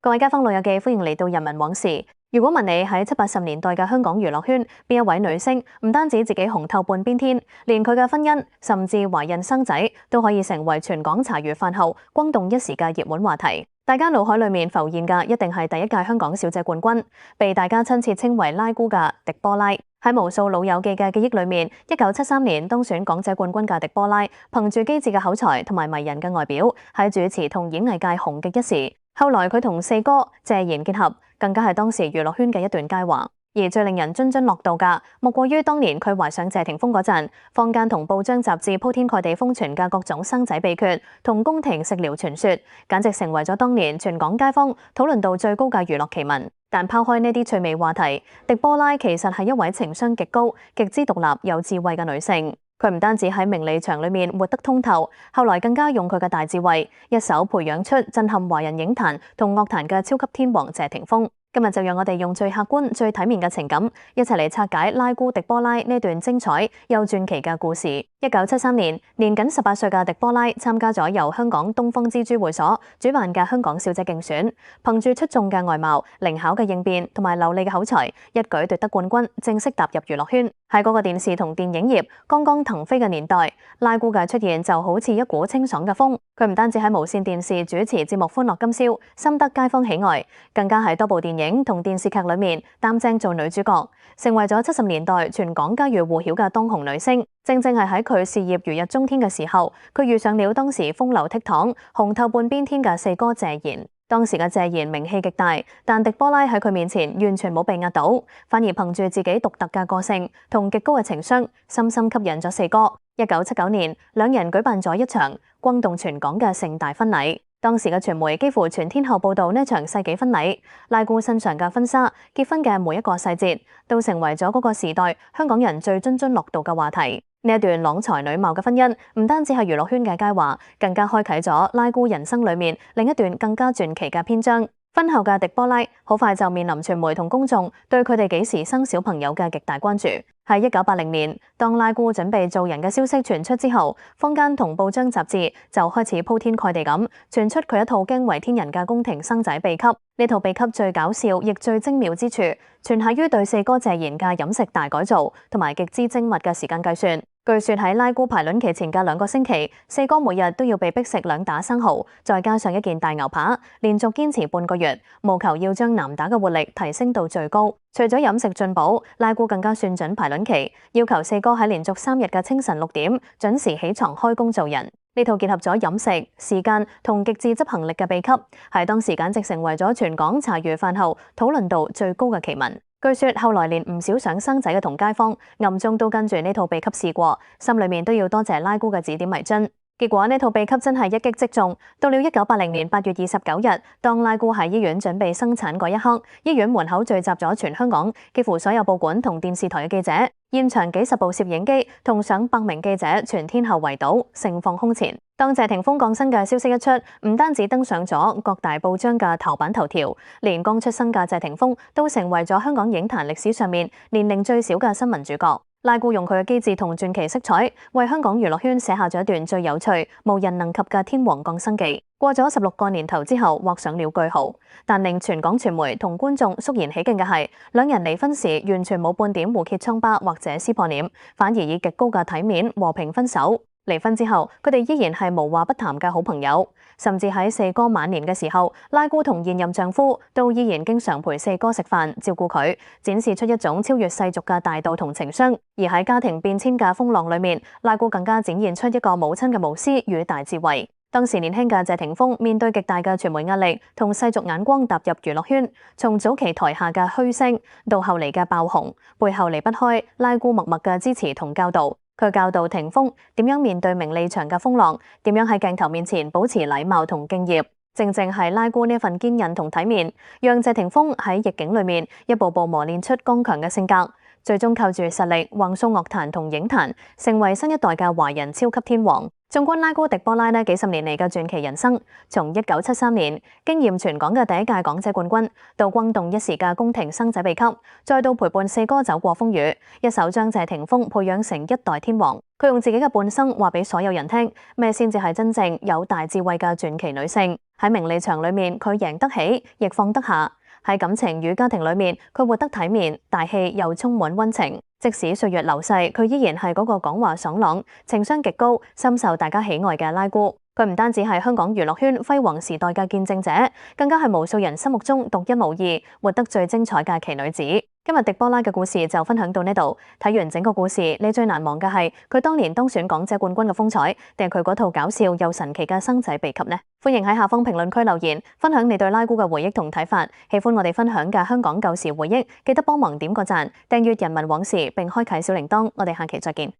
各位街坊老友記，歡迎嚟到人民往事。如果問你喺70、80年代嘅香港娛樂圈邊一位女星，唔單止自己紅透半邊天，連佢嘅婚姻甚至懷孕生仔都可以成為全港茶餘飯後轟動一時嘅熱門話題。大家腦海裏面浮現嘅一定係第一屆香港小姐冠軍，被大家親切稱為拉姑嘅狄波拉。喺無數老友記嘅記憶裏面，1973年當選港姐冠軍嘅狄波拉，憑住機智嘅口才同埋迷人嘅外表，喺主持同演藝界紅極一時。後來佢同四哥謝賢結合，更加係當時娛樂圈嘅一段佳話。而最令人津津樂道嘅，莫過於當年佢懷上謝霆鋒嗰陣，坊間同報章雜誌鋪天蓋地瘋傳嘅各種生仔秘訣同宮廷食療傳說，簡直成為咗當年全港街坊討論度最高嘅娛樂奇聞。但拋開呢啲趣味話題，狄波拉其實係一位情商極高、極之獨立又智慧嘅女性。佢唔單止喺名利場裏面活得通透，後來更加用佢嘅大智慧，一手培養出震撼華人影壇同樂壇嘅超級天王謝霆鋒。今日就讓我哋用最客觀、最體面嘅情感，一齊嚟拆解拉姑狄波拉呢段精彩又傳奇嘅故事。1973年，年僅18歲嘅狄波拉參加咗由香港東方之珠會所主辦嘅香港小姐競選，憑住出眾嘅外貌、靈巧嘅應變同埋流利嘅口才，一舉奪得冠軍，正式踏入娛樂圈。喺嗰個電視同電影業剛剛騰飛嘅年代，拉姑嘅出現就好似一股清爽嘅風。佢唔單止喺無線電視主持節目《歡樂今宵》，深得街坊喜愛，更加喺多部電影同電視劇裏面擔正做女主角，成為咗70年代全港家喻戶曉嘅當紅女星。正係喺佢事業如日中天嘅時候，佢遇上了當時風流倜儻、紅透半邊天嘅四哥謝賢。當時嘅謝賢名氣極大，但狄波拉喺佢面前完全冇被壓倒，反而憑住自己獨特嘅個性同極高嘅情商，深深吸引咗四哥。1979年，兩人舉辦咗一場轟動全港嘅盛大婚禮。當時嘅傳媒幾乎全天候報道呢場世紀婚禮，拉姑身上嘅婚紗、結婚嘅每一個細節，都成為咗嗰個時代香港人最津津樂道嘅話題。呢一段郎才女貌嘅婚姻，唔單止係娛樂圈嘅佳話，更加開啟咗拉姑人生裏面另一段更加傳奇嘅篇章。婚後嘅狄波拉好快就面臨傳媒同公眾對佢哋幾時生小朋友嘅極大關注。喺1980年，當拉姑準備做人嘅消息傳出之後，坊間同報章雜誌就開始鋪天蓋地咁傳出佢一套驚為天人嘅宮廷生仔秘笈。呢套秘笈最搞笑亦最精妙之處，全係於對四哥謝賢嘅飲食大改造同埋極之精密嘅時間計算。據說喺拉姑排卵期前嘅2個星期，四哥每日都要被逼食2打生蠔，再加上一件大牛扒，連續堅持半個月，務求要將男打嘅活力提升到最高。除咗飲食進補，拉姑更加算準排卵期，要求四哥喺連續3日嘅清晨6點準時起床開工做人。呢套結合咗飲食、時間同極致執行力嘅秘笈，喺當時簡直成為咗全港茶餘飯後討論度最高嘅奇聞。據說後來連唔少想生仔嘅同街坊暗中都跟住呢套秘笈試過，心裏面都要多謝拉姑嘅指點迷津。結果呢套秘笈真係一擊即中。到了1980年8月29日，當拉姑喺醫院準備生產嗰一刻，醫院門口聚集咗全香港幾乎所有報館同電視台嘅記者，現場幾十部攝影機同上百名記者全天候圍堵，盛況空前。當謝霆鋒降生嘅消息一出，唔單止登上咗各大報章嘅頭版頭條，連剛出生嘅謝霆鋒都成為咗香港影壇歷史上面年齡最小嘅新聞主角。拉姑用佢嘅機智同傳奇色彩，為香港娛樂圈寫下咗一段最有趣、無人能及嘅天王降生記。過咗16個年頭之後，畫上了句號。但令全港傳媒同觀眾肅然起敬嘅係，兩人離婚時完全冇半點互揭瘡疤或者撕破臉，反而以極高嘅體面和平分手。離婚之後，佢哋依然係無話不談嘅好朋友，甚至喺四哥晚年嘅時候，拉姑同現任丈夫都依然經常陪四哥食飯，照顧佢，展示出一種超越世俗嘅大度同情商。而喺家庭變遷嘅風浪裏面，拉姑更加展現出一個母親嘅無私與大智慧。當時年輕嘅謝霆鋒面對極大嘅傳媒壓力同世俗眼光，踏入娛樂圈，從早期台下嘅噓聲到後嚟嘅爆紅，背後離不開拉姑默默嘅支持同教導。佢教導霆鋒點樣面對名利場嘅風浪，點樣喺鏡頭面前保持禮貌同敬業。正正係拉姑呢份堅韌同體面，讓謝霆鋒喺逆境裏面一步步磨練出剛強嘅性格。最終靠住實力橫掃樂壇同影壇，成為新一代嘅華人超級天王。縱觀拉姑迪波拉幾十年嚟嘅傳奇人生，從1973年驚豔全港嘅第一屆港姐冠軍，到轟動一時嘅宮廷生仔秘笈，再到陪伴四哥走過風雨，一手將謝霆鋒培養成一代天王。佢用自己嘅半生話俾所有人聽，咩先至係真正有大智慧嘅傳奇女性。喺名利場裏面，佢贏得起，亦放得下；喺感情與家庭裏面，佢活得體面、大氣又充滿溫情。即使歲月流逝，佢依然係嗰個講話爽朗、情商極高、深受大家喜愛嘅拉姑。佢唔單止係香港娛樂圈輝煌時代嘅見證者，更加係無數人心目中獨一無二、活得最精彩嘅奇女子。今日迪波拉嘅故事就分享到呢度。睇完整個故事，你最難忘嘅係佢當年當選港姐冠軍嘅風采，定係佢嗰套搞笑又神奇嘅生仔秘笈呢？歡迎喺下方評論區留言，分享你對拉姑嘅回憶同睇法。喜歡我哋分享嘅香港舊時回憶，記得幫忙點個讚、訂閱人民往事並開啟小鈴鐺。我哋下期再見。